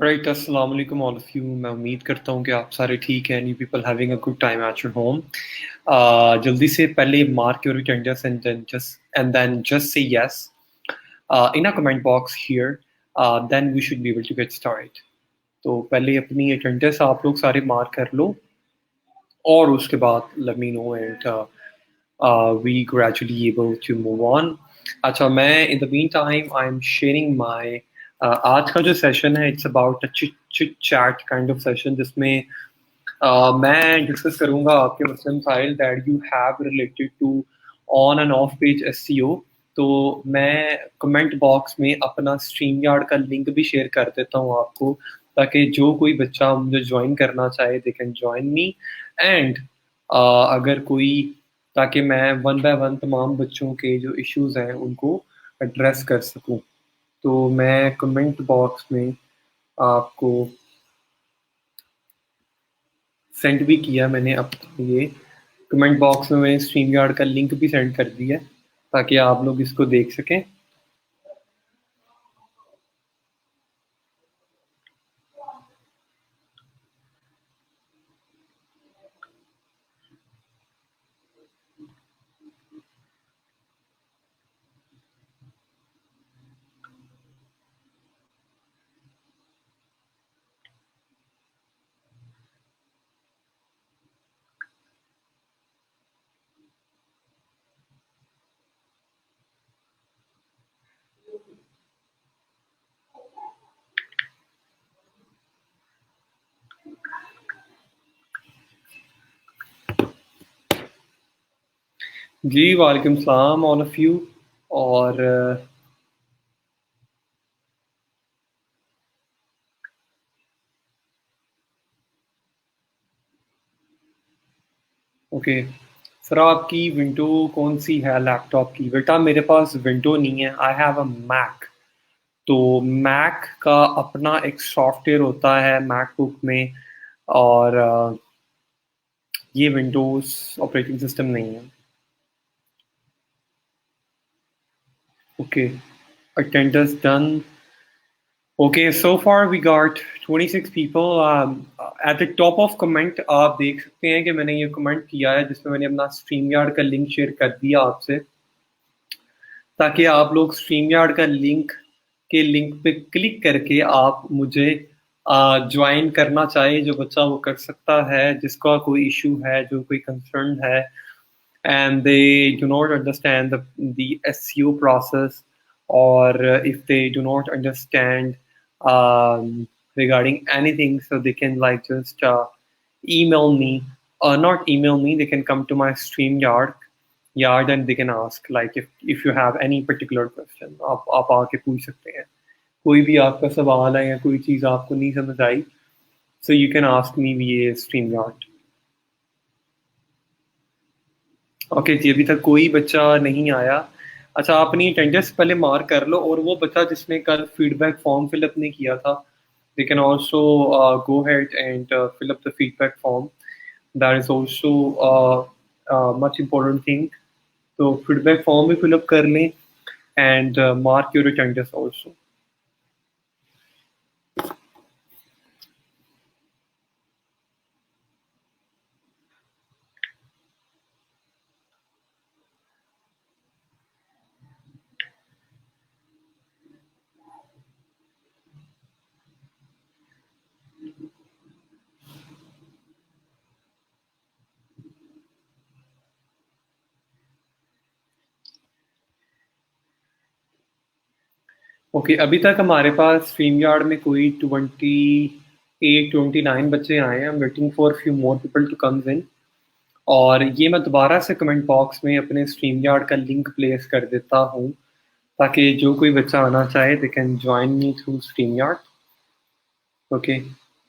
Right, अस्सलाम वालेकुम all of you. मैं उम्मीद करता हूँ कि आप सारे ठीक हैं, you people having a good time at your home. जल्दी से पहले mark your attendance and then just say yes in a comment box here, then we should be able to get started. तो पहले अपनी अटेंडेंस आप लोग सारे mark कर लो और उसके बाद let me know and we gradually able to move on. अच्छा, मैं in the mean time I am sharing my आज का जो सेशन है, it's about a chit chit chat kind of session जिसमें मैं डिस्कस करूंगा आपके मसलन file that you have related to on and off page SEO. तो मैं कमेंट बॉक्स में अपना स्ट्रीम यार्ड का लिंक भी शेयर कर देता हूँ आपको, ताकि जो कोई बच्चा मुझे ज्वाइन करना चाहे they can join me. And अगर कोई, ताकि मैं वन बाय वन तमाम बच्चों के जो इश्यूज हैं उनको एड्रेस कर सकूं। तो मैं कमेंट बॉक्स में आपको सेंड भी किया, मैंने अब ये कमेंट बॉक्स में मैंने स्ट्रीम यार्ड का लिंक भी सेंड कर दिया ताकि आप लोग इसको देख सकें। जी वालेकुम सलाम ऑल ऑफ यू। और ओके सर, आपकी विंडो कौन सी है लैपटॉप की? बेटा मेरे पास विंडो नहीं है, आई हैव अ मैक। तो मैक का अपना एक सॉफ्टवेयर होता है मैकबुक में, और ये विंडोज़ ऑपरेटिंग सिस्टम नहीं है। Okay, attendance done. Okay, so far we got 26 people. At the top of comment आप देख सकते हैं कि मैंने ये कमेंट किया है जिसमें मैंने अपना स्ट्रीम यार्ड का लिंक शेयर कर दिया आपसे, ताकि आप लोग स्ट्रीम यार्ड का लिंक पे क्लिक करके आप मुझे ज्वाइन करना चाहे जो बच्चा वो कर सकता है, जिसका कोई इशू है, जो कोई कंसर्न है, and they do not understand the SEO process, or if they do not understand regarding anything, so they can like just email me, or not email me, they can come to my StreamYard and they can ask, like if you have any particular question, आप आके पूछ सकते हैं। कोई भी आपका सवाल है या कोई चीज़ आपको नहीं समझ आई, so you can ask me via StreamYard। Okay जी, अभी तक कोई बच्चा नहीं आया। अच्छा, आप अपनी अटेंडेंस पहले मार्क कर लो, और वो बच्चा जिसने कल फीडबैक फॉर्म फिलअप नहीं किया था, they can also go head and fill up the feedback form. That is also much important thing. तो फीडबैक फॉर्म भी फिलअप कर लें and mark your attendance also. Okay, अभी तक हमारे पास स्ट्रीम यार्ड में कोई 28 29 बच्चे आए हैं। I am waiting for few more people to come in. और ये मैं दोबारा से कमेंट बॉक्स में अपने स्ट्रीम यार्ड का लिंक प्लेस कर देता हूँ, ताकि जो कोई बच्चा आना चाहे they can join me through StreamYard. Okay,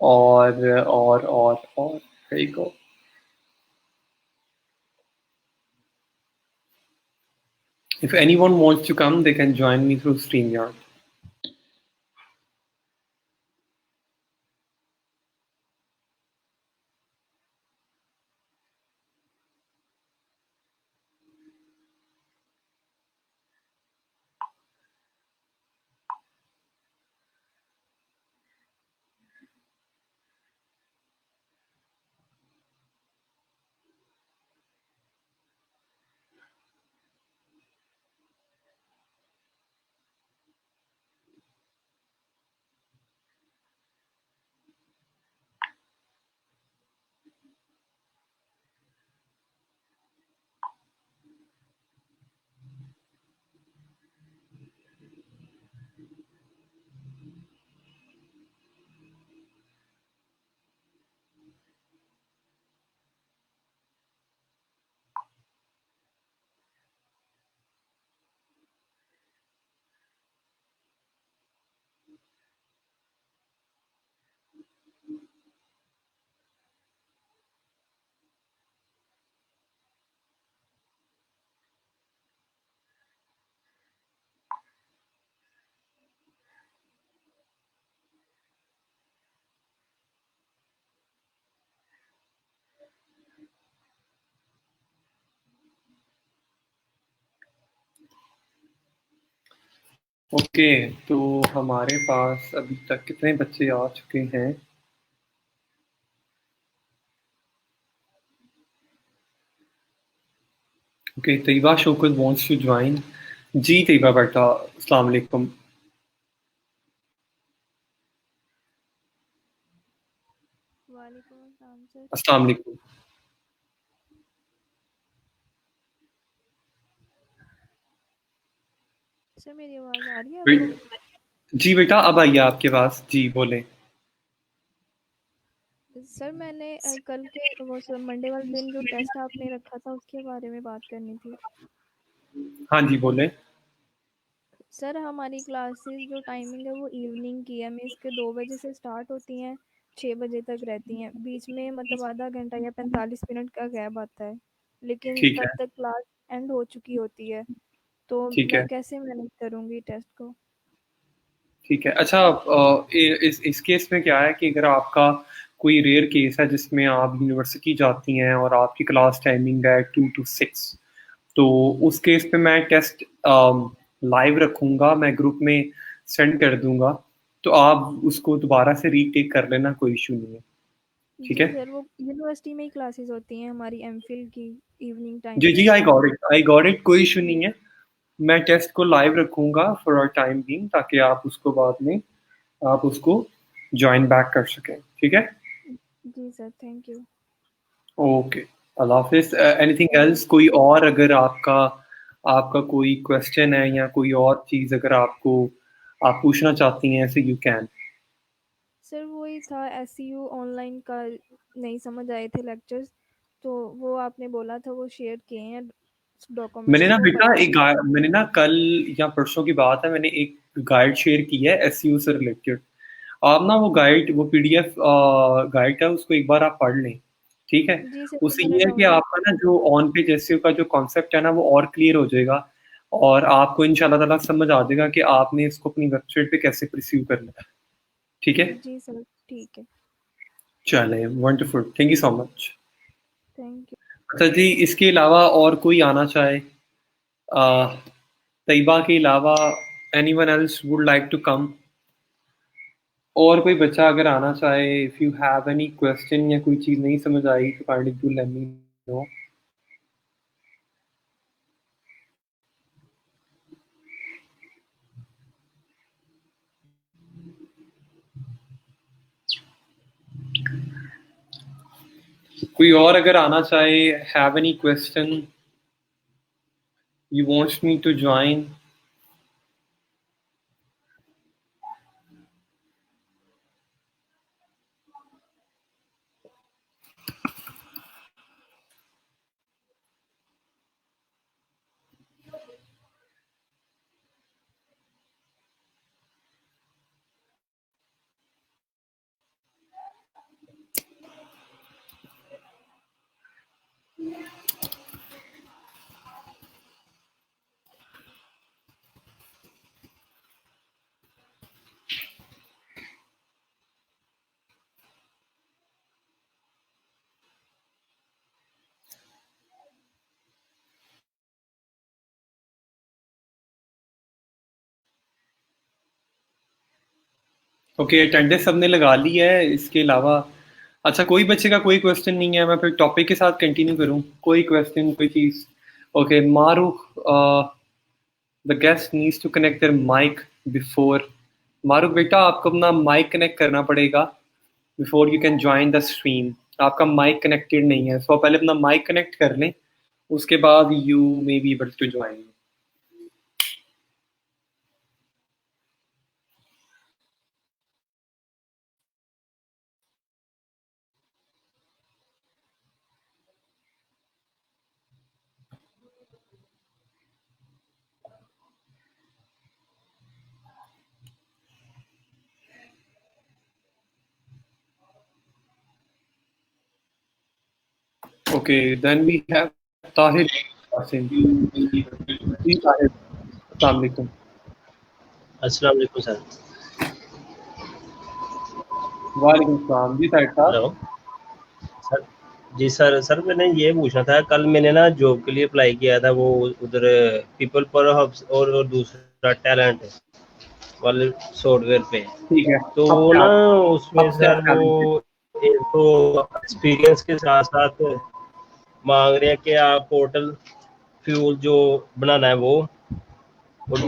और there you go. If anyone wants to come, they can join me through StreamYard. Okay, तो हमारे पास अभी तक कितने बच्चे आ चुके हैं? Okay, Tayyaba Shaukat wants to join. जी तैयबा बेटा, अस्सलाम वालेकुम। वालेकुम अस्सलाम सर। अस्सलाम वालेकुम। सर मेरी आवाज़ आ रही है आपको? जी बेटा, अब आइए आपके पास। जी बोलें। सर मैंने कल के वो सर मंडे वाले दिन जो टेस्ट आपने रखा था उसके बारे में बात करनी थी। हाँ जी बोलें। सर हमारी क्लासेस जो टाइमिंग है वो इवनिंग की है, मीन्स के 2 बजे से स्टार्ट होती हैं, 6 बजे तक रहती हैं। बीच में मतलब आधा घंटा या 45 मिनट का गैप आता है, लेकिन ठीक तब है। तक क्लास एंड हो चुकी होती है। तो ठीक मैं है। कैसे मैनेज करूँगी टेस्ट को? ठीक है। अच्छा, इस केस में क्या है कि अगर आपका कोई रेयर केस है जिसमें आप यूनिवर्सिटी जाती हैं और आपकी क्लास टाइमिंग है 2 to 6, तो उस केस पे मैं टेस्ट लाइव रखूँगा, मैं ग्रुप में सेंड कर दूँगा, तो आप उसको दोबारा से रीटेक कर लेना, कोई इश्यू नहीं है। ठीक जी है? सर, वो यूनिवर्सिटी में ही क्लासेस होती हैं हमारी एमफिल की, इवनिंग जी, टाइम जी, में। आई गॉट इट, कोई इश्यू नहीं है। मैं टेस्ट को लाइव रखूँगा फॉर अ टाइम बीइंग, ताकि आप उसको बाद में आप उसको जॉइन बैक कर सकें। ठीक है? जी सर, थैंक यू। ओके, अल्लाह हाफ़िज़। एनीथिंग थैंक एल्स, कोई और अगर आपका आपका कोई क्वेश्चन है या कोई और चीज़ अगर आपको आप पूछना चाहती हैं, सो यू कैन। सर वही था, एससीयू ऑनलाइन का नहीं समझ आए थे लेक्चर्स, तो वो आपने बोला था वो शेयर किए हैं मैंने डॉक्यूमेंट्स, ना वो बेटा बता दें। मैंने ना कल या परसों की बात है, मैंने एक गाइड शेयर की है एसईओ से रिलेटेड। आप ना वो गाइड, वो पीडीएफ गाइड है, उसको एक बार आप पढ़ लें। ठीक है? जी सर, वो उससे मैंने ये है कि डाउनलोड आपका किया ना जो ऑन पेज एसईओ का जो कॉन्सेप्ट है ना, वो और क्लियर हो जाएगा, और आपको इंशाल्लाह ताला समझ आ जाएगा कि आपने इसको अपनी वेबसाइट पे कैसे परस्यू करना है। ठीक है? है। जी सर, ठीक है। चलें, wonderful, thank you so much. Thank you. अच्छा जी, इसके अलावा और कोई आना चाहे, तैयबा के अलावा, anyone else would like to come? और कोई बच्चा अगर आना चाहे, if you have any question या कोई चीज़ नहीं समझ आई, तो kindly do let me know. कोई और अगर आना चाहे, have any question, you wants me to join? Okay, attendance सबने लगा ली है, इसके अलावा अच्छा कोई बच्चे का कोई क्वेश्चन नहीं है, मैं फिर टॉपिक के साथ कंटिन्यू करूं? कोई क्वेश्चन, कोई चीज़? Okay, Maroof, the guest needs to connect their mic before. Maroof बेटा, आपको अपना माइक कनेक्ट करना पड़ेगा before you can join the stream. आपका माइक कनेक्टेड नहीं है, सो पहले अपना माइक कनेक्ट कर लें, उसके बाद you may be able to join. Okay, then we have Tahir Qasim. जी ताहिर, अस्सलाम वालेकुम। अस्सलाम वालेकुम सर। वालेकुम सलाम। जी ताहिर साहब। Hello sir. जी सर मैंने ये पूछना था, कल मैंने ना जॉब के लिए अप्लाई किया था, वो उधर पीपल पर हब्स और दूसरा टैलेंट। वाले सॉफ्टवेयर पे। ठीक है, तो अब ना क्या उसमें अब क्या सर वो चैलेंज है? एक तो एक्सपीरियंस के साथ साथ मांग रहे हैं कि आप पोर्टल फ्यूल जो बनाना है वो, और और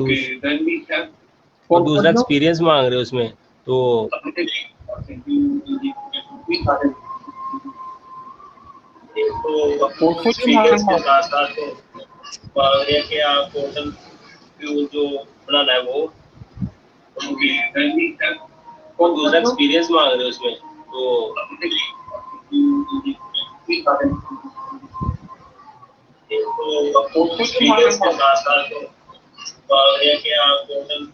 कौन दूसरा सा? एक्सपीरियंस मांग रहे हैं उसमें। तो एक तो पोर्टफोलियो एक्सपीरियंस मांगना के होगा। साथ साथ मांग रहे हैं कि आप पोर्टल फ्यूल जो बनाना है वो, और कौन सा दूसरा जो? एक्सपीरियंस मांग रहे हैं उसमें। तो एक तो पोर्टफोलियो एक्सपीरियंस मांगना के होगा। साथ साथ मांग रहे हैं कि आप पोर्टल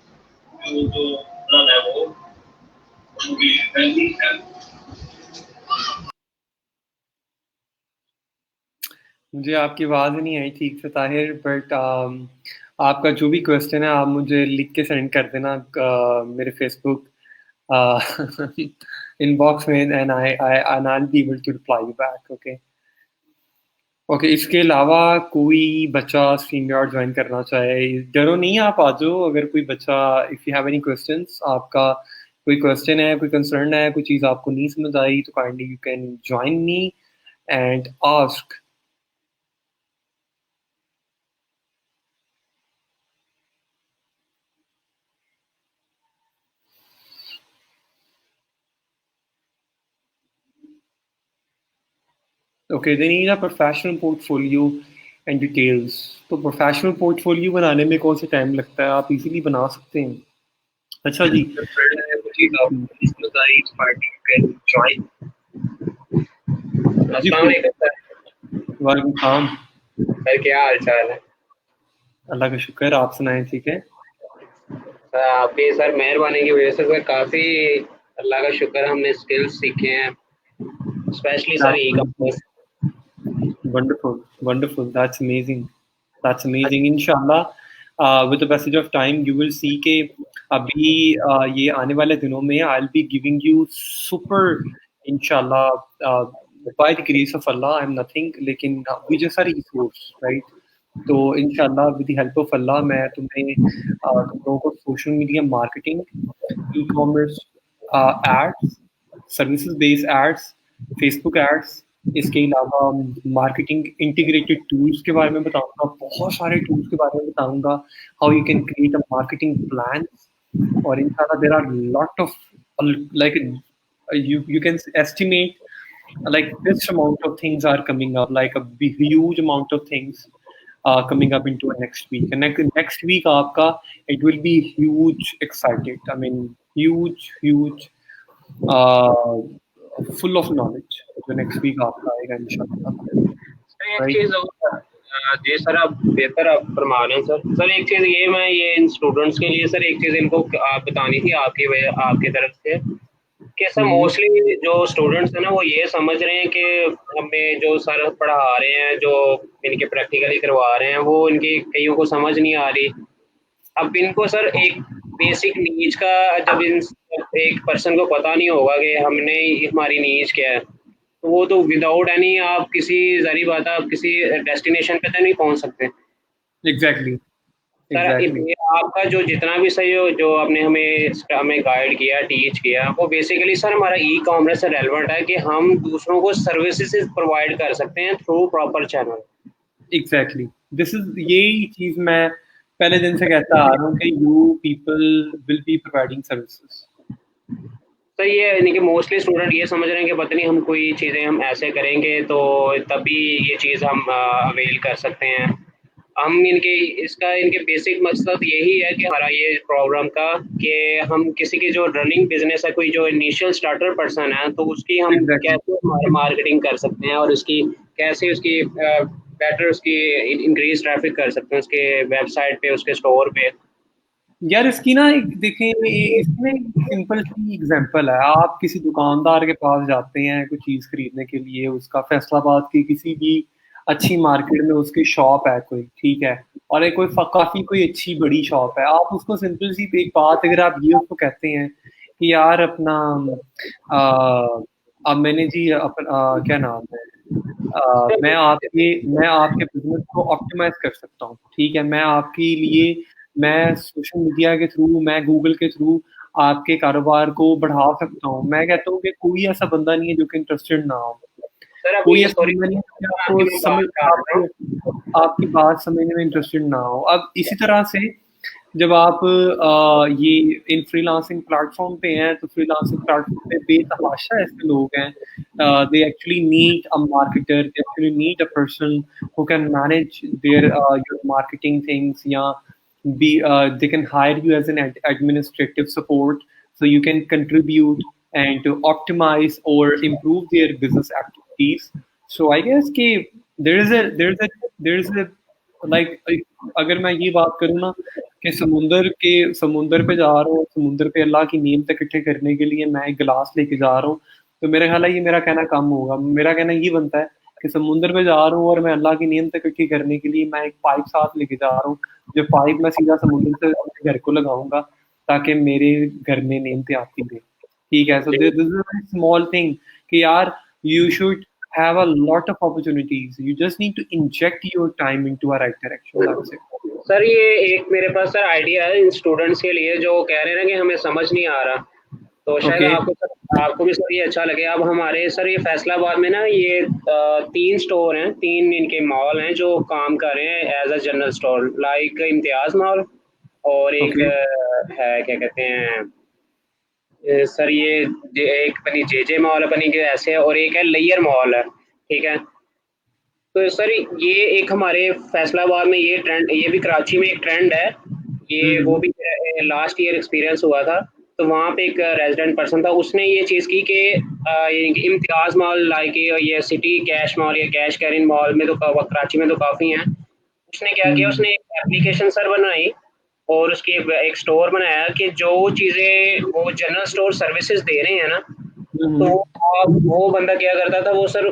फ्यूल जो बनाना है वो। मुझे आपकी आवाज़ नहीं आई ठीक से ताहिर, बट आपका जो भी क्वेश्चन है आप मुझे लिख के सेंड कर देना मेरे फेसबुक इनबॉक्स में, and I be able to reply you back. Okay okay, इसके अलावा कोई बच्चा स्ट्रीम यार्ड ज्वाइन करना चाहे, डरो नहीं, आप आ जाओ। अगर कोई बच्चा, if you have any questions, आपका कोई क्वेश्चन है, कोई कंसर्न है, कोई चीज़ आपको नहीं समझ आई, तो kindly you can join me and ask. Okay, they need a professional portfolio and details. तो प्रोफेशनल पोर्टफोलियो बनाने में कौन सा टाइम लगता है? आप इजीली बना सकते हैं। अच्छा जी, फ्रेंड है वो चीज़ आप इसमें सारी पार्टी कैन जॉइन। जी अस्सलाम फिर वालेकुम सर। वालेकुम सलाम। सर क्या हाल चाल है? अल्लाह का शुक्र, आप सुनाएं। ठीक है। सर आपकी सर मेहरबानी की वजह से सर काफ़ी अल्लाह का शुक्र हमने स्किल्स सीखे हैं, specially sir e commerce. Wonderful, wonderful. That's amazing. That's amazing. Inshallah, with the passage of time, you will see कि अभी ये आने वाले दिनों में I'll be giving you super, inshallah, by the grace of Allah, I'm nothing, लेकिन we just are resource, right? तो इंशाल्लाह with the help of Allah मैं तुम्हें तुम लोगों को social media marketing, e commerce, ads, services based ads, Facebook ads, इसके अलावा मार्केटिंग इंटीग्रेटेड टूल्स के बारे में बताऊंगा, बहुत सारे टूल्स के बारे में बताऊंगा, how you can create a marketing plan. और इंशाल्लाह there are lot of, like, you can estimate like this amount of things are coming up, like a huge amount of things coming up into next week. And next week aapka, it will be huge excited, I mean huge uh, full of knowledge जो next week आपका आएगा इंशाल्लाह। Sir एक right. चीज़ और, जी sir आप बेहतर आप फरमा रहे हैं सर। सर एक चीज़ ये मैं ये इन स्टूडेंट्स के लिए सर एक चीज़ इनको आप बतानी थी आपकी वजह आपकी तरफ से, कि सर मोस्टली जो स्टूडेंट्स हैं ना वो ये समझ रहे हैं कि हमें जो सर पढ़ा रहे हैं, जो इनके प्रैक्टिकली करवा रहे हैं, वो इनकी कईयों को समझ नहीं आ रही। अब इनको सर एक बेसिक नीज का, जब इन एक पर्सन को पता नहीं होगा कि हमने हमारी नीज क्या है, तो वो तो विदाउट एनी आप किसी ज़ाहिर बात है आप किसी डेस्टिनेशन पे तो नहीं पहुंच सकते। Exactly sir exactly. ये आपका जो जितना भी सही हो जो आपने हमें हमें गाइड किया टीच किया, वो बेसिकली सर हमारा ई कॉमर्स से रेलेवेंट है कि हम दूसरों को सर्विसेज प्रोवाइड कर सकते हैं through proper channel. Exactly, this is, यही चीज मैं पहले दिन से कहता आ रहा हूँ कि you people will be providing services. Sir ये यानी कि मोस्टली स्टूडेंट ये समझ रहे हैं कि पता नहीं हम कोई चीज़ें हम ऐसे करेंगे तो तभी ये चीज़ हम अवेल कर सकते हैं। हम इनके इसका इनके बेसिक मकसद यही है कि हमारा ये प्रोग्राम का, कि हम किसी की जो रनिंग बिजनेस है, कोई जो इनिशियल स्टार्टर पर्सन है, तो उसकी हम एग्जैक्टली। कैसे मार्केटिंग कर सकते हैं और उसकी कैसे उसकी बेटर उसकी इंक्रीज ट्रैफिक कर सकते हैं उसके वेबसाइट पे, उसके स्टोर पे। यार इसकी ना एक देखें, इसमें एक सिंपल सी एग्जांपल है। आप किसी दुकानदार के पास जाते हैं कोई चीज़ खरीदने के लिए, उसका फैसलाबाद की किसी भी अच्छी मार्केट में उसकी शॉप है कोई, ठीक है, और एक कोई काफ़ी कोई अच्छी बड़ी शॉप है। आप उसको सिंपल सी एक बात, अगर आप ये उसको कहते हैं कि यार अपना अब मैंने जी अपना क्या नाम है, मैं आपके बिजनेस को ऑप्टिमाइज कर सकता हूँ, ठीक है, मैं आपके लिए मैं सोशल मीडिया के थ्रू, मैं गूगल के थ्रू आपके कारोबार को बढ़ा सकता हूँ। मैं कहता हूँ कि कोई ऐसा बंदा नहीं है जो कि इंटरेस्टेड ना हो। सर कोई अभी ऐसा सॉरी, बंदा नहीं है जो आपकी आपको मैं समझ बात काट रहा आपको हूँ। आपकी बात समझने में इंटरेस्टेड ना हो। अब इसी तरह से जब आप ये इन फ्रीलांसिंग प्लेटफॉर्म पे हैं, तो फ्रीलांसिंग प्लेटफॉर्म पे बेतहाशा ऐसे लोग हैं, they actually need a marketer, they actually need a person who can manage there your marketing things, या they can hire you as an administrative support so you can contribute and to optimize or improve their business activities. So I guess कि there is a like अगर मैं ये बात करूँ ना कि समुंदर पे जा रहा हूँ, समुंदर पे अल्लाह की नीमत इकट्ठे करने के लिए मैं एक गिलास लेके जा रहा हूँ, तो मेरा ख्याल है ये मेरा कहना कम होगा। मेरा कहना ये बनता है कि समुंदर पे जा रहा हूँ और मैं अल्लाह की नीमत इकट्ठी करने के लिए मैं एक पाइप साथ लेके जा रहा हूँ, जो पाइप मैं सीधा समुद्र से अपने घर को लगाऊंगा ताकि मेरे घर में नेमतें आती रहें। ठीक है, so this is a very small thing कि यार you should have a lot of opportunities. You just need to inject your time into a right direction. That's it. Sir ये एक मेरे पास सर आइडिया है इन स्टूडेंट्स के लिए जो कह रहे हैं ना कि हमें समझ नहीं आ रहा, तो शायद Okay. आपको भी सर ये अच्छा लगे। अब हमारे सर ये फैसलाबाद में ना ये 3 स्टोर हैं, 3 इनके मॉल हैं जो काम कर रहे हैं as a general store, like Imtiaz Mall, और एक Okay. है क्या कहते हैं सर ये एक अपनी जे मॉल अपनी के ऐसे है, और एक है लेयर मॉल है। ठीक है, तो सर ये एक हमारे फैसलाबाद में ये ट्रेंड, ये भी कराची में एक ट्रेंड है, ये वो भी लास्ट ईयर एक्सपीरियंस हुआ था। तो वहाँ पे एक रेजिडेंट पर्सन था, उसने ये चीज़ की कि इम्तियाज मॉल लाइक ये सिटी कैश मॉल या कैश कैरिन मॉल में तो कराची में तो काफ़ी हैं। उसने क्या किया, उसने एक एप्लीकेशन सर बनाई और उसकी एक स्टोर बनाया कि जो चीज़ें वो जनरल स्टोर सर्विसेज दे रहे हैं ना, तो वो बंदा क्या करता था, वो सर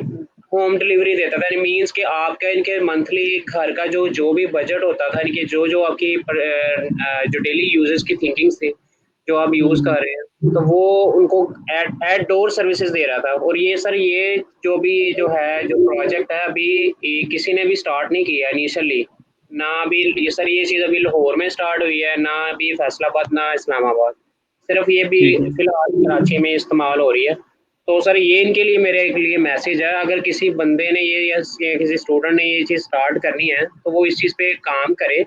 होम डिलीवरी देता था। मीन्स कि आपका इनके मंथली घर का जो भी बजट होता था, इनके जो जो आपकी जो डेली यूजेस की थिंकिंग्स थी जो आप यूज़ कर रहे हैं, तो वो उनको एट डोर सर्विसेज दे रहा था। और ये सर ये जो भी जो है जो प्रोजेक्ट है अभी किसी ने भी स्टार्ट नहीं किया इनिशियली, ना अभी ये सर ये चीज़ अभी लाहौर में स्टार्ट हुई है, ना अभी फैसलाबाद, ना इस्लामाबाद, सिर्फ ये भी ठीक है। फिलहाल कराची में इस्तेमाल हो रही है। तो सर ये इनके लिए मेरे लिए मैसेज है, अगर किसी बंदे ने ये या किसी स्टूडेंट ने ये चीज़ स्टार्ट करनी है तो वो इस चीज़ पे काम करे,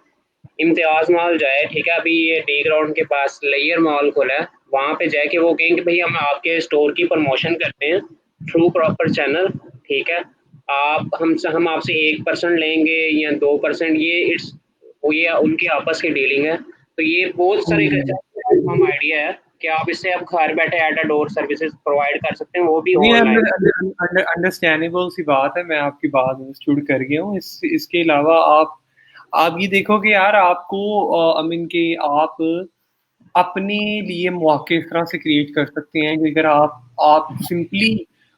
इम्तियाज मॉल जाए। ठीक है, अभी ये डी ग्राउंड के पास लेयर मॉल खुला है, वहाँ पे जाके वो कहें कि भाई हम आपके स्टोर की प्रमोशन करते हैं थ्रू प्रॉपर चैनल। ठीक है, हम आपसे 1% लेंगे या 2%, ये इट्स वो ये उनकी आपस की डीलिंग है। तो ये बहुत सारे एक अच्छा प्लेटफॉर्म आइडिया है कि आप इससे आप घर बैठे at a door services provide कर सकते हैं, वो भी नहीं, ऑनलाइन। अंडरस्टैंडेबल सी बात है, मैं आपकी बात अंडरस्टूड कर गया हूँ। इसके अलावा आप ये देखो कि यार आपको अमीन के आप अपने लिए मौके इस तरह से क्रिएट कर सकते हैं कि अगर आप सिंपली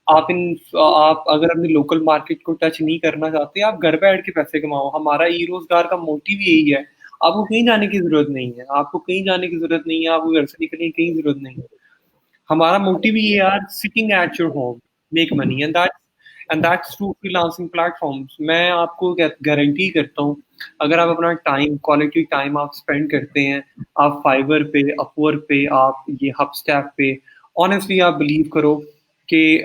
आप अगर अपनी लोकल मार्केट को टच नहीं करना चाहते, आप घर बैठ के पैसे कमाओ। हमारा ई रोजगार का मोटिव यही है। आपको कहीं जाने की जरूरत नहीं है, आपको कहीं जाने की जरूरत नहीं है, आपको घर से निकलने की कहीं जरूरत नहीं है। हमारा मोटिव ये यार sitting at your home make money, and that's through freelancing platforms. मैं आपको गारंटी करता हूँ, अगर आप अपना टाइम, क्वालिटी टाइम आप स्पेंड करते हैं, आप फाइवर पे, अपवर्क पे, आप ये हबस्टैक पे, ऑनेस्टली आप बिलीव करो कि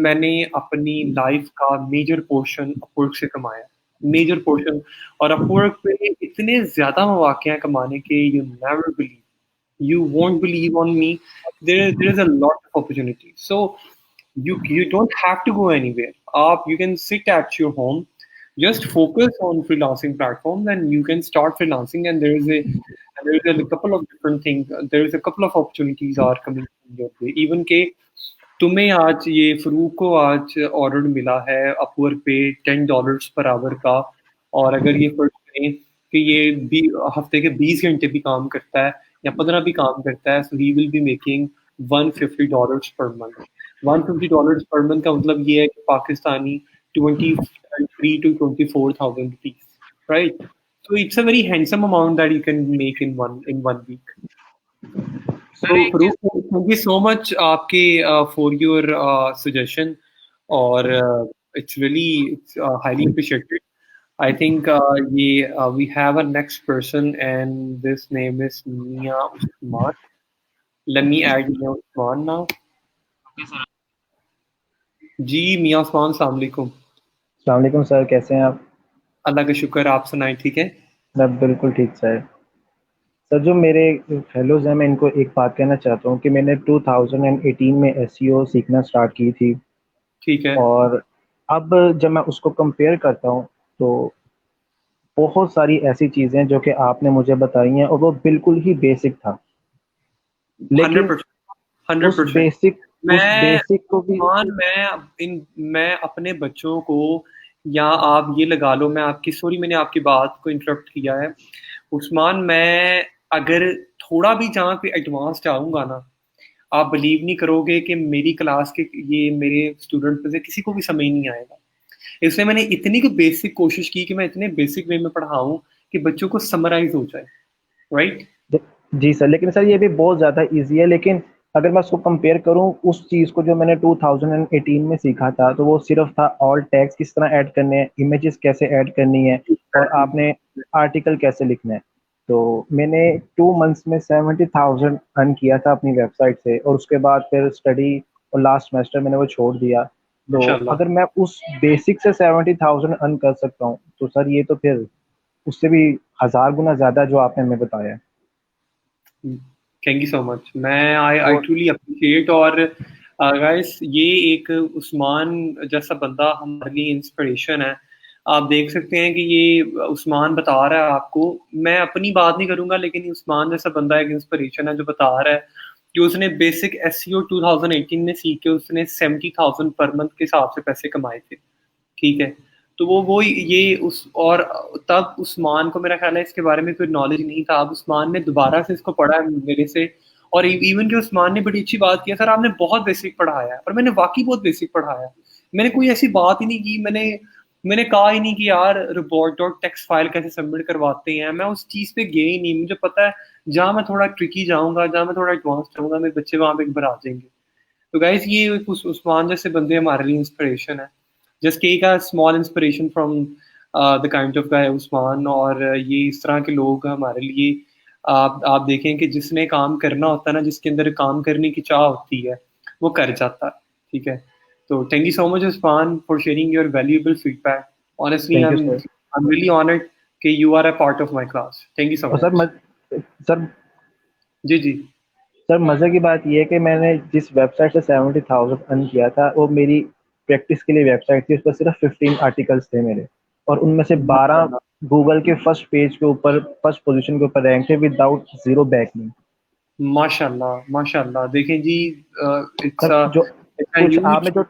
मैंने अपनी लाइफ का मेजर पोर्शन अपवर्क से कमाया, मेजर पोर्शन। और अपवर्क पे इतने ज्यादा मौके हैं कमाने के, you never believe, you won't believe on me. There is a lot of opportunity. So you don't have to go anywhere. You can sit at your home, just focus on freelancing platforms, and you can start freelancing. And there is a couple of different things. There is a couple of opportunities are coming your way. Even के तुम्हें आज ये फ़रूक को आज order मिला है Upwork पे $10 per hour का, और अगर ये फर्ज करें कि ये भी हफ्ते के 20 घंटे भी काम करता है या 15 भी काम करता है, so he will be making $150 per month. $150 per month का मतलब ये है कि Pakistani 23 to 24,000 rupees, right? So it's a very handsome amount that you can make in one week. Sir तो एक चीज Farooq, thank you so much आपके फॉर योर सजेशन, और it's really highly appreciated. I think we have a next person, and this name is Mia Usman. Let me add Mia Usman now. जी मियाँ उस्मान, अस्सलाम वालेकुम। अस्सलाम वालेकुम सर, कैसे हैं आप? अल्लाह का शुक्र, आप सुनाएं, ठीक है? मैं बिल्कुल ठीक सर। सर जो मेरे फेलोज हैं, मैं इनको एक बात कहना चाहता हूँ कि मैंने 2018 में एसईओ सीखना स्टार्ट की थी, ठीक है। और अब जब मैं उसको कंपेयर करता हूँ तो बहुत सारी ऐसी चीज़ें जो कि आपने मुझे बताई हैं और वो बिल्कुल ही बेसिक था, लेकिन 100%, 100%। उस बेसिक को भी मैं अपने बच्चों को, या आप ये लगा लो, मैं आपकी सॉरी मैंने आपकी बात को इंटरप्ट किया है उस्मान, मैं अगर थोड़ा भी जहाँ पे एडवांस जाऊंगा ना, आप बिलीव नहीं करोगे कि मेरी क्लास के ये मेरे स्टूडेंट में से किसी को भी समझ नहीं आएगा। इसलिए मैंने इतनी की बेसिक कोशिश की कि मैं इतने बेसिक वे में पढ़ाऊं कि बच्चों को समराइज हो जाए, राइट? जी सर, लेकिन सर ये भी बहुत ज़्यादा इजी है, लेकिन अगर मैं उसको कंपेयर करूं उस चीज़ को जो मैंने 2018 में सीखा था, तो वो सिर्फ था ऑल टैग्स किस तरह ऐड करने हैं, इमेजेस कैसे ऐड करनी है, और आपने आर्टिकल कैसे लिखना है। तो मैंने 2 मंथ्स में 70,000 अर्न किया था अपनी वेबसाइट से, और उसके बाद फिर स्टडी और लास्ट सेमेस्टर मैंने वो छोड़ दिया। तो माशाल्लाह। अगर मैं उस बेसिक से 70,000 अर्न कर सकता हूँ, तो सर ये तो फिर उससे भी 1000 गुना ज़्यादा जो आपने हमें बताया है। Thank you so much. मैं आई ट्रूली अप्रिशिएट। और गाइस, ये एक उस्मान जैसा बंदा हमारे लिए इंस्पिरेशन है। आप देख सकते हैं कि ये उस्मान बता रहा है आपको, मैं अपनी बात नहीं करूंगा, लेकिन उस्मान जैसा बंदा एक इंस्पिरेशन है जो बता रहा है कि उसने बेसिक एसईओ 2018 में सीख के उसने 70,000 पर मंथ के हिसाब से पैसे कमाए थे, ठीक है? तो वो ये उस और तब उस्मान को मेरा ख्याल है इसके बारे में कोई नॉलेज नहीं था। अब उस्मान ने दोबारा से इसको पढ़ा है मेरे से, और इवन कि उस्मान ने बड़ी अच्छी बात की है, सर आपने बहुत बेसिक पढ़ाया है, और मैंने वाकई बहुत बेसिक पढ़ाया है। मैंने कोई ऐसी बात ही नहीं की, मैंने कहा ही नहीं कि यार रिपोर्ट डॉट टेक्स्ट फाइल कैसे सबमिट करवाते हैं। मैं उस चीज़ पे गया ही नहीं। मुझे पता है जहाँ मैं थोड़ा ट्रिकी जाऊंगा, जहाँ मैं थोड़ा एडवांस जाऊंगा, मेरे बच्चे वहाँ पे एक बार आ जाएंगे। तो गाइस, ये उस्मान जैसे बंदे हमारे लिए इंस्पिरेशन है। Just take a small inspiration from the kind of guy Usman. और ये इस तरह के लोग हमारे लिए, आप देखें कि जिसने काम करना होता है ना, जिसके अंदर काम करने की चाह होती है, वो कर जाता है, ठीक है? तो thank you so much Usman for sharing your valuable feedback. Honestly thank I you am sir. Really honoured कि you are a part of my class. Thank you so और मच। सर जी जी। सर मज़े की बात यह है कि मैंने जिस वेबसाइट से 70,000 अर्न किया था, वो मेरी प्रैक्टिस के लिए वेबसाइट थी। उस पर सिर्फ 15 आर्टिकल्स थे मेरे, और उनमें से 12 गूगल के फर्स्ट पेज के ऊपर, फर्स्ट पोजीशन के ऊपर रैंक थे, विदाउट जीरो बैकलिंक। माशाल्लाह, माशाल्लाह। देखें जी, इट्स सर जो अ कुछ ह्यूज। आपने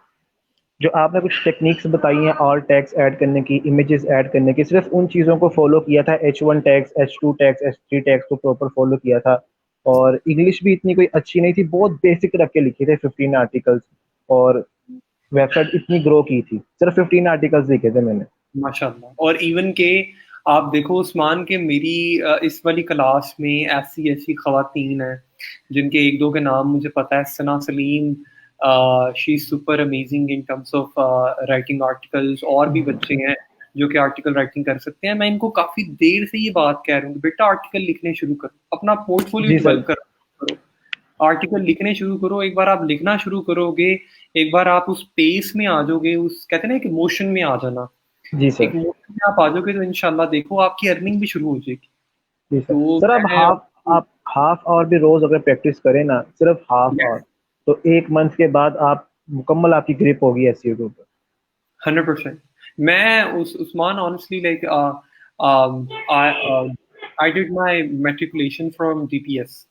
जो आपने कुछ टेक्निक्स बताई हैं ऑल टैग्स ऐड करने की, इमेजेस ऐड करने की, सिर्फ उन चीज़ों को फॉलो किया था। H1 tags, H2 tags, H3 tags को प्रॉपर फॉलो किया था। और इंग्लिश भी इतनी कोई अच्छी नहीं थी, बहुत बेसिक रख के लिखे थे 15 आर्टिकल्स, और वेबसाइट इतनी ग्रो की थी, सिर्फ 15 आर्टिकल्स लिखे थे मैंने। माशाल्लाह। और इवन के आप देखो उस्मान के, मेरी इस वाली क्लास में ऐसी ऐसी खवातीन हैं जिनके एक दो के नाम मुझे पता है। Sana Salim, she is super amazing in terms of writing articles. और भी बच्चे हैं जो कि आर्टिकल राइटिंग कर सकते हैं। मैं इनको काफ़ी देर से ये बात कह रहा हूँ, बेटा आर्टिकल लिखने शुरू करो, अपना पोर्टफोलियो जी सर। डेवलप करो, आर्टिकल लिखने शुरू करो। एक बार आप लिखना शुरू करोगे, एक बार आप उस पेस में आ जाओगे, उस कहते हैं ना कि मोशन में आ जाना, जी एक सर। मोशन में आप आ जाओगे, तो इंशाल्लाह देखो आपकी अर्निंग भी शुरू हो जाएगी। जी सर। तो सर मैं आप हाफ आवर भी रोज अगर प्रैक्टिस करें ना, सिर्फ हाफ आवर, तो 1 मंथ के बाद आप मुकम्मल आपकी ग्रिप होगी एसईओ के ऊपर। 100%। मैं Usman honestly like I did my matriculation from DPS.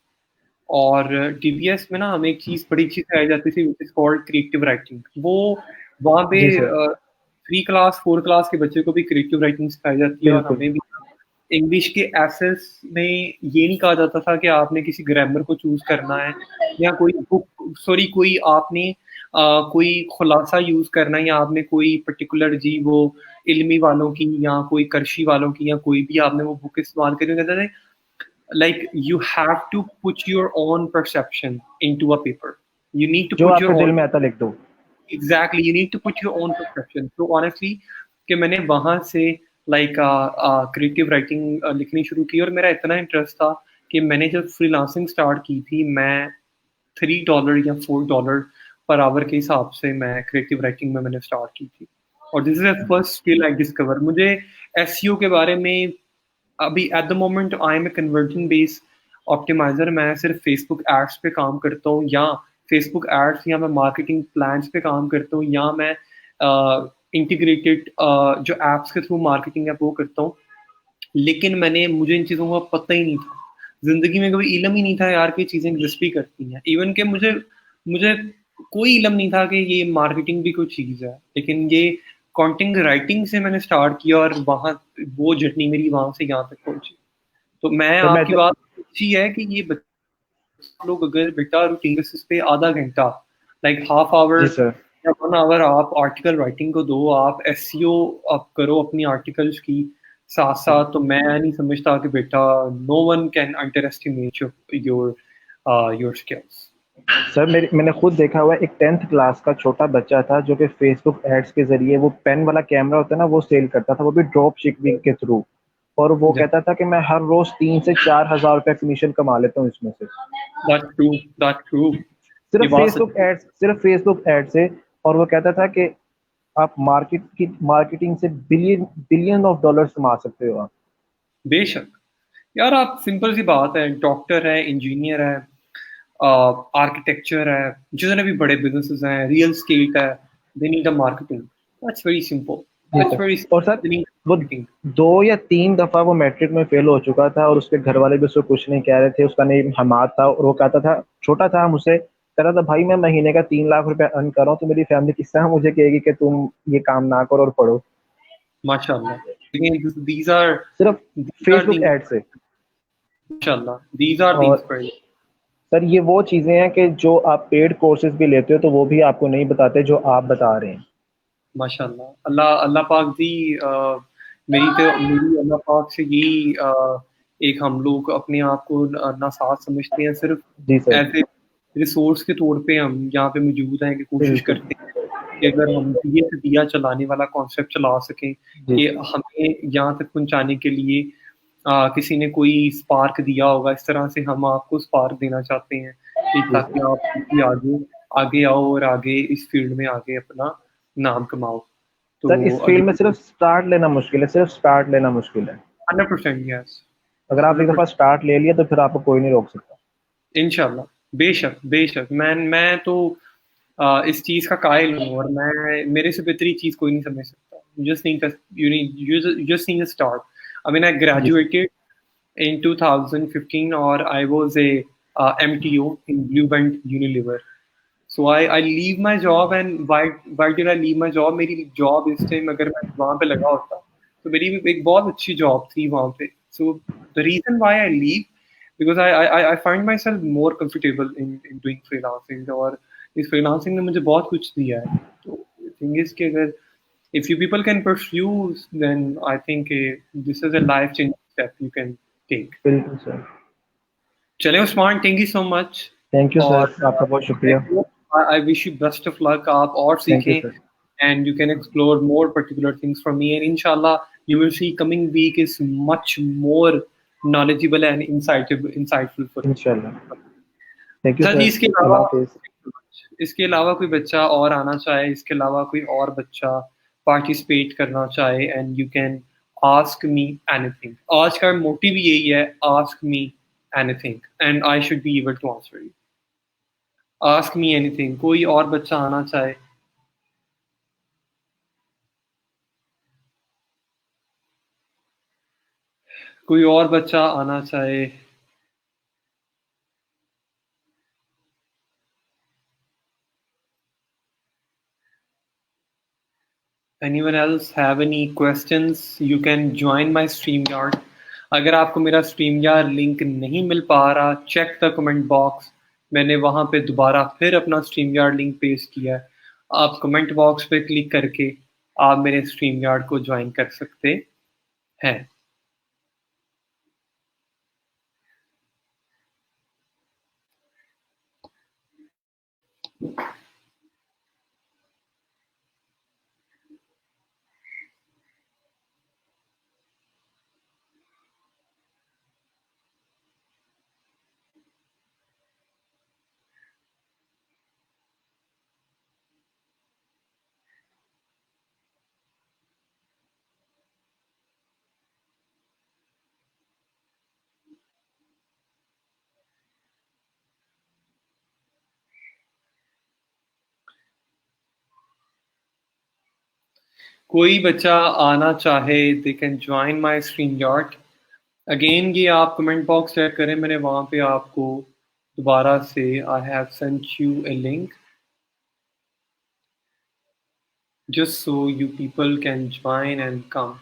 और डीपीएस में ना हमें एक चीज़ बड़ी अच्छी सिखाई जाती थी, which is called creative writing. वो वहाँ पे जी सर। 3 क्लास 4 क्लास के बच्चे को भी क्रिएटिव राइटिंग सिखाई जाती है, और बिल्कुल। हमें भी। इंग्लिश के एसेस में ये नहीं कहा जाता था कि आपने किसी ग्रामर को चूज करना है, या कोई बुक, सॉरी, कोई आपने कोई खुलासा यूज करना है, या आपने कोई पर्टिकुलर जी वो इल्मी वालों की, या कोई करशी वालों की, या कोई भी आपने वो बुक इस्तेमाल करी। कहते थे like you have to put your own perception into a paper, you need to जो पुट योर आपके दिल ओन, में आता लिख दो। Exactly, you need to put your own perception. तो ऑनेस्टली कि मैंने वहां से लाइक क्रिएटिव राइटिंग लिखनी शुरू की, और मेरा इतना इंटरेस्ट था कि मैंने जब फ्रीलांसिंग स्टार्ट की थी, मैं $3 या $4 पर आवर के हिसाब से मैं क्रिएटिव राइटिंग में मैंने स्टार्ट की थी। और this is the first skill I discover. मुझे एसईओ के बारे में अभी at the moment I am a conversion based optimiser. मैं सिर्फ फेसबुक एड्स पे काम करता हूँ, या फेसबुक एड्स, या मैं मार्केटिंग प्लान्स पे काम करता हूँ, या मैं इंटीग्रेटेड जो एप्स के थ्रू मार्केटिंग है वो करता हूँ। लेकिन मुझे इन चीज़ों का पता ही नहीं था, जिंदगी में कभी इल्म ही नहीं था यार कि चीज़ें एग्जिस्ट भी करती हैं। इवन के मुझे मुझे कोई इल्म नहीं था कि ये मार्केटिंग भी कोई चीज़ है। लेकिन ये कंटेंट राइटिंग से मैंने स्टार्ट किया, और वहाँ वो जर्नी मेरी वहाँ से यहाँ तक पहुंची। तो मैं सर मैं आपकी बात अच्छी है कि ये लोग अगर बेटा रूटीन बेसिस पे आधा घंटा, लाइक हाफ आवर जी सर या 1 आवर आप आर्टिकल राइटिंग को दो, आप एसईओ आप करो अपनी आर्टिकल्स की साथ साथ, तो मैं नहीं समझता कि बेटा no one can underestimate your your skills. Sir मैंने खुद देखा हुआ है, एक 10th क्लास का छोटा बच्चा था जो कि फेसबुक एड्स के जरिए वो पेन वाला कैमरा होता है ना वो सेल करता था, वो भी ड्रॉप शिपिंग के थ्रू। और वो कहता था कि मैं हर रोज 3 से 4 हजार रुपया कमीशन कमा लेता हूँ इसमें से, दैट्स ट्रू, दैट्स ट्रू। ये बात सच है। सिर्फ फेसबुक एड से। और वो कहता था कि आप मार्केटिंग से बिलियन ऑफ डॉलर्स कमा सकते हो आप। बेशक यार, आप सिंपल सी बात है, डॉक्टर है, इंजीनियर है, आर्किटेक्चर है, जितने भी बड़े बिजनेसेस हैं, रियल स्टेट है, they need a marketing. That's very simple, जी दैट्स सर। वेरी और सर दे नीड वो मार्केटिंग। 2 या 3 दफा वो मैट्रिक में फेल हो चुका था, और उसके घर वाले भी उसको कुछ नहीं कह रहे थे। उसका नेम हमाद था, और वो कहता था, छोटा था मुझसे, कह रहा था भाई मैं महीने का 3 लाख रुपया अर्न कर रहा हूँ, तो मेरी फैमिली किस तरह मुझे कहेगी कि तुम ये काम ना करो और पढ़ो। माशाल्लाह, लेकिन सिर्फ these are the Facebook ad से। माशाल्लाह, these are the और inspiration। सर ये वो चीजें हैं कि जो आप पेड कोर्सेज भी लेते हो तो वो भी आपको नहीं बताते जो आप बता रहे हैं। माशाल्लाह, अल्लाह अल्लाह पाक दी मेरी अल्लाह पाक से यही एक हम लोग अपने आप को नासाज समझते हैं, सिर्फ जी सर। ऐसे रिसोर्स के तौर पे हम यहाँ पे मौजूद हैं कि कोशिश बिल्कुल। करते हैं कि अगर हम दिए से दिया चलाने वाला कॉन्सेप्ट चला सकें, जी कि सर। हमें यहाँ तक पहुँचाने के लिए किसी ने कोई स्पार्क दिया होगा, इस तरह से हम आपको स्पार्क देना चाहते हैं कि जी ताकि सर। आप भी आगे आगे आओ और आगे इस फील्ड में आगे अपना नाम कमाओ। सर तो इस फील्ड में सिर्फ स्टार्ट लेना मुश्किल है, सिर्फ स्टार्ट लेना मुश्किल है। 100% यस, अगर आप एक दफा 100%। स्टार्ट ले लिया तो फिर आपको कोई नहीं रोक सकता। इंशाल्लाह, बेशक बेशक, मैं तो इस चीज का कायल हूँ, और मैं मेरे से बेहतरी चीज कोई नहीं समझ सकता। You just need to start. I mean, I जी sir. graduated in 2015, or I was a MTO in Blue Band Unilever. So I leave my job, and why did I leave my job? मेरी job इस time अगर मैं वहाँ पे लगा होता तो मेरी एक बहुत अच्छी जॉब थी वहाँ पे। So the reason why I leave, because I find myself more comfortable in doing freelancing, और इस freelancing ने मुझे बहुत कुछ दिया है। तो थिंग इज कि अगर if you people can pursue, then I think this is a life changing step you can take. बिल्कुल सर। चले Usman, thank you so much. Thank you और सर, आपका बहुत शुक्रिया। I wish you best of luck, आप और thank you सीखें, sir. and you can explore more particular things from me, and inshallah you will see coming week is much more knowledgeable and insightful for you. इंशाल्लाह। Thank you sir ji, sir. अल्लाह हाफिज। इसके अलावा कोई बच्चा और आना चाहे, इसके अलावा कोई और बच्चा पार्टिसिपेट करना चाहे, and you can ask me anything. आज का मोटिव यही है, ask me anything and I should be able to answer you. Ask me anything. कोई और बच्चा आना चाहे? कोई और बच्चा आना चाहे? Anyone else have any questions? You can join my StreamYard. अगर आपको मेरा StreamYard लिंक नहीं मिल पा रहा, चेक द कमेंट बॉक्स। मैंने वहाँ पे दोबारा फिर अपना StreamYard लिंक पेस्ट किया है। आप कमेंट बॉक्स पे क्लिक करके आप मेरे StreamYard को ज्वाइन कर सकते हैं। कोई बच्चा आना चाहे they can join my StreamYard। Again ये आप कमेंट बॉक्स चेक करें, मैंने वहाँ पे आपको दोबारा से I have sent U A link just so you people can join and come।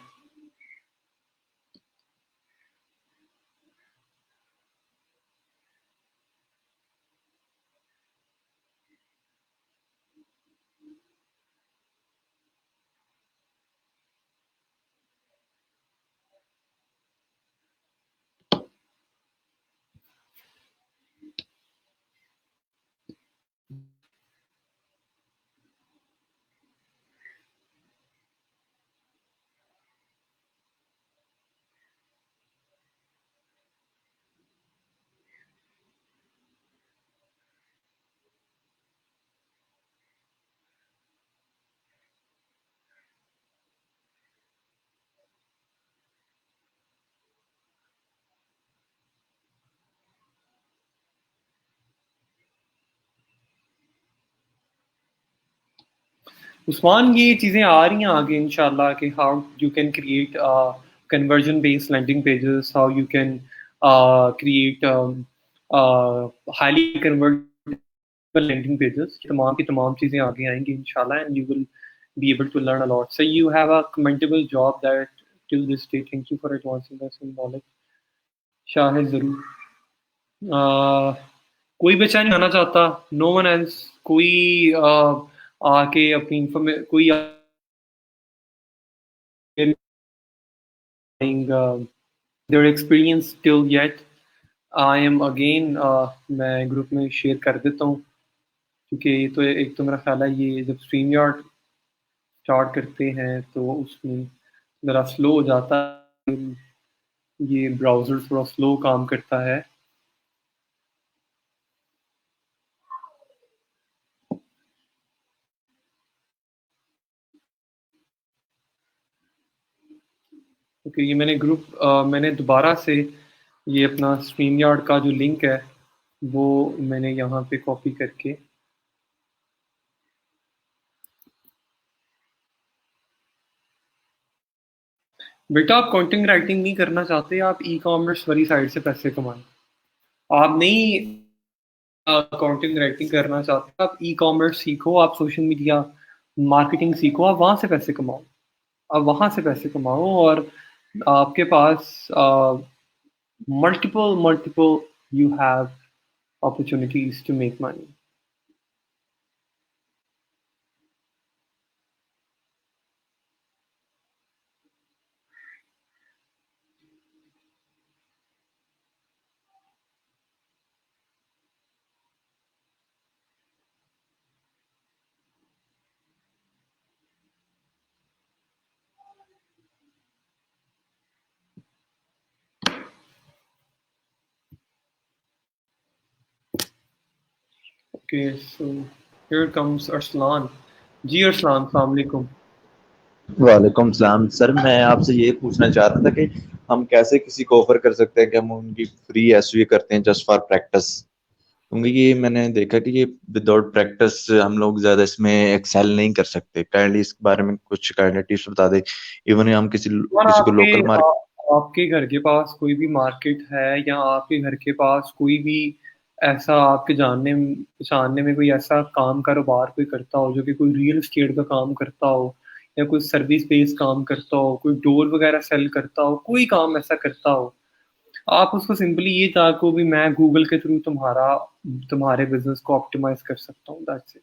Usman, ये चीज़ें आ रही हैं आगे इंशाल्लाह कि how you can create conversion based landing pages, how you can create highly convertible landing pages। तमाम की तमाम चीज़ें आगे आएंगी इंशाल्लाह and you will be able to learn a lot। So you have a commendable job that till this day, thank you for advancing us in knowledge। Shahid ज़रूर कोई बच्चा नहीं आना चाहता, नो वन एल्स, कोई आके अपनी कोई their experience till yet। I am again मैं ग्रुप में शेयर कर देता हूँ, क्योंकि ये तो एक तो मेरा ख्याल है ये जब StreamYard स्टार्ट करते हैं तो उसमें ज़रा स्लो हो जाता है, ये ब्राउज़र थोड़ा स्लो काम करता है। ओके, ये मैंने मैंने दोबारा से ये अपना StreamYard का जो लिंक है वो मैंने यहाँ पे कॉपी करके बेटा आप कंटेंट राइटिंग नहीं करना चाहते, आप ई-कॉमर्स वाली साइड से पैसे कमाएं। आप नहीं कंटेंट राइटिंग करना चाहते, आप ई-कॉमर्स सीखो, आप सोशल मीडिया मार्केटिंग सीखो, आप वहाँ से पैसे कमाओ। आप वहाँ से पैसे कमाओ और आपके पास multiple you have opportunities to make money। Okay, so here comes Arslan। जी अरसलान, अस्सलाम वालेकुम। वालेकुम सलाम सर, मैं आपसे ये पूछना चाह रहा था कि हम कैसे किसी को ऑफर कर सकते हैं कि हम उनकी फ्री एसवीए करते हैं जस्ट फॉर प्रैक्टिस, क्योंकि ये मैंने देखा कि ये विदाउट प्रैक्टिस हम लोग ज्यादा इसमें एक्सेल नहीं कर सकते। काइंडली इस बारे में कुछ काइंडली टिप्स बता दें। इवन हम किसी को लोकल मार्केट, आपके घर के पास कोई भी मार्केट है या आपके घर के पास कोई भी ऐसा आपके जानने में कोई ऐसा काम कारोबार कोई करता हो जो कि कोई रियल एस्टेट का काम करता हो या कोई सर्विस बेस्ड काम करता हो, कोई डोर वगैरह सेल करता हो, कोई काम ऐसा करता हो, आप उसको सिंपली ये ताको भी मैं गूगल के थ्रू तुम्हारे बिजनेस को ऑप्टिमाइज कर सकता हूँ, दैट्स इट,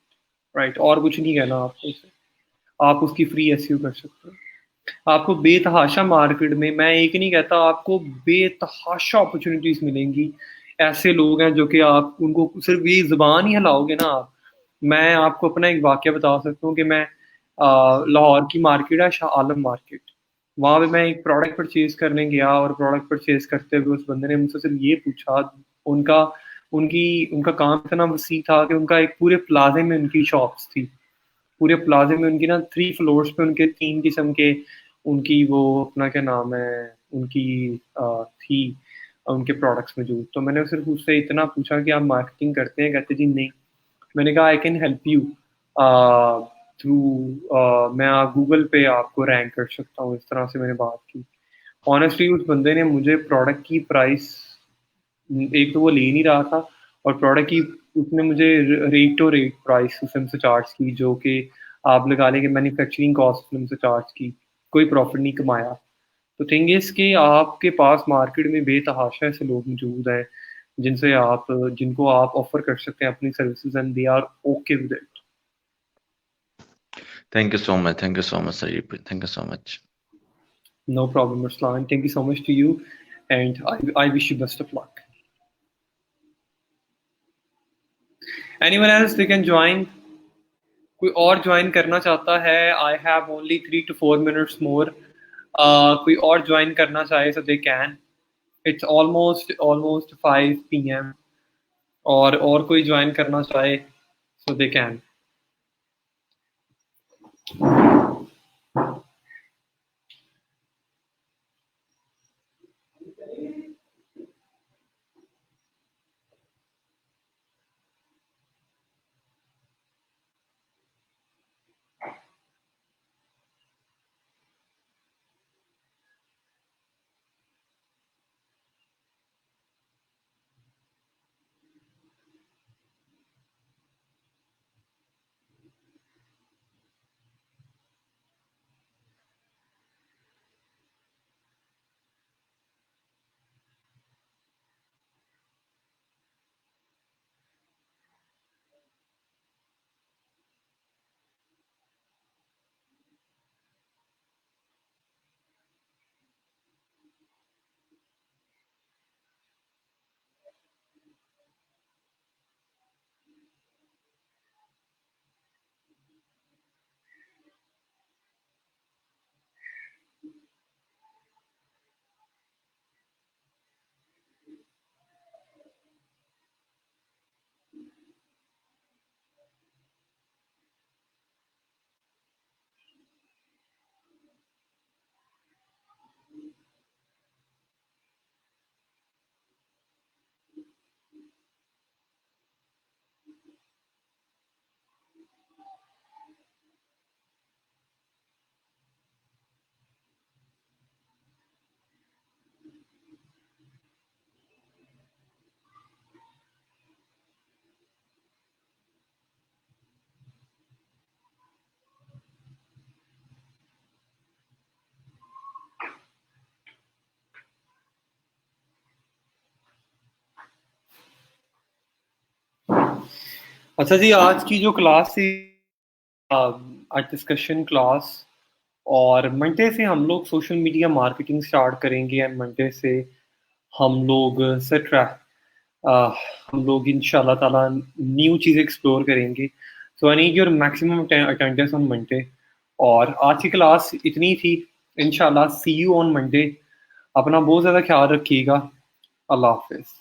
राइट। और कुछ नहीं कहना आपको उसे, आप उसकी फ्री एसईओ कर सकते हो। आपको बेतहाशा मार्केट में, मैं एक नहीं कहता, आपको बेतहाशा अपॉर्चुनिटीज मिलेंगी। ऐसे लोग हैं जो कि आप उनको सिर्फ ये जुबान ही हिलाओगे ना आप। मैं आपको अपना एक वाक्य बता सकता हूँ कि मैं लाहौर की मार्केट है शाह आलम मार्केट, वहाँ पे मैं एक प्रोडक्ट परचेज करने गया और प्रोडक्ट परचेज करते हुए उस बंदे ने मुझसे सिर्फ ये पूछा, उनका उनका काम इतना वसी था कि उनका एक पूरे प्लाजे में उनकी शॉप्स थी, पूरे प्लाजे में उनकी ना 3 फ्लोर्स पे उनके 3 किस्म के उनकी वो अपना क्या नाम है उनकी थी उनके प्रोडक्ट्स मौजूद। तो मैंने सिर्फ उससे इतना पूछा कि आप मार्केटिंग करते हैं, कहते जी नहीं। मैंने कहा I can help you through मैं गूगल पे आपको रैंक कर सकता हूँ, इस तरह से मैंने बात की। ऑनेस्टली उस बंदे ने मुझे प्रोडक्ट की प्राइस, एक तो वो ले नहीं रहा था, और प्रोडक्ट की उसने मुझे रेट टू रेट प्राइस उसने मुझसे चार्ज की, जो कि आप लगा लें कि मैन्युफैक्चरिंग कॉस्ट उसने मुझसे चार्ज की, कोई प्रॉफिट नहीं कमाया। तो थिंग इज़ कि आपके पास मार्केट में बेतहाशा ऐसे लोग मौजूद हैं जिनको आप ऑफर कर सकते हैं अपनी services, and they are okay with it. Thank you so much. Thank you so much, Sayed. Thank you so much. No problem, Ruslan. Thank you so much to you, and I wish you best of luck. Anyone else they can join? कोई और join करना चाहता है? I have only 3 to 4 minutes मोर। कोई और join करना चाहे so they can. It's almost 5 p.m. और कोई ज्वाइन करना चाहे so they can. अच्छा जी, आज की जो क्लास थी, आज डिस्कशन क्लास, और मंडे से हम लोग सोशल मीडिया मार्केटिंग स्टार्ट करेंगे, एंड मंडे से हम लोग सेट हम लोग इंशाल्लाह ताला न्यू चीज़ एक्सप्लोर करेंगे। So I need your maximum attendance on Monday. और आज की क्लास इतनी थी। इंशाल्लाह सी यू ऑन मंडे। अपना बहुत ज़्यादा ख्याल रखिएगा। अल्लाह हाफिज़।